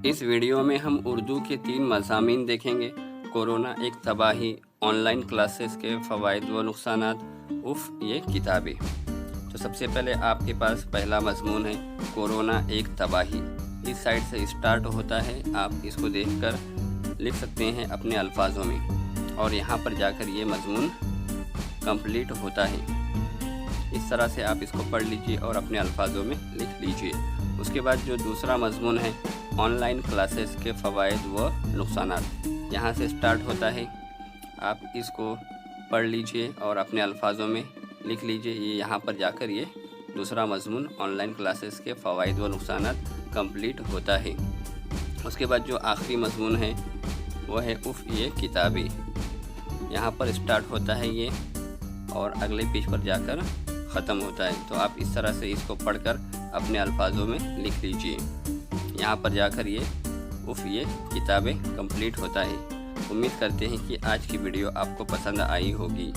اس video میں ہم اردو کے 3 مضامین دیکھیں گے۔ کورونا ایک تباہی، آن لائن کلاسز کے فوائد و نقصانات، یہ کتابیں۔ تو سب سے پہلے آپ کے پاس پہلا مضمون ہے کورونا ایک تباہی۔ اس سائٹ سے اسٹارٹ ہوتا ہے، آپ اس کو دیکھ کر لکھ سکتے ہیں اپنے الفاظوں میں، اور یہاں پر جا کر یہ مضمون کمپلیٹ ہوتا ہے۔ اس طرح سے آپ اس کو پڑھ لیجئے اور اپنے الفاظوں میں لکھ لیجئے۔ اس کے بعد جو دوسرا مضمون ہے آن لائن کلاسز کے فوائد و نقصانات، یہاں سے سٹارٹ ہوتا ہے، آپ اس کو پڑھ لیجئے اور اپنے الفاظوں میں لکھ لیجئے۔ یہاں پر جا کر یہ دوسرا مضمون آن لائن کلاسز کے فوائد و نقصانات کمپلیٹ ہوتا ہے۔ اس کے بعد جو آخری مضمون ہے وہ ہے یہ کتابیں۔ یہاں پر سٹارٹ ہوتا ہے یہ اور اگلے پیج پر جا کر ختم ہوتا ہے۔ تو آپ اس طرح سے اس کو پڑھ کر اپنے الفاظوں میں لکھ لیجئے۔ یہاں پر جا کر یہ کتابیں کمپلیٹ ہوتا ہے۔ امید کرتے ہیں کہ آج کی ویڈیو آپ کو پسند آئی ہوگی۔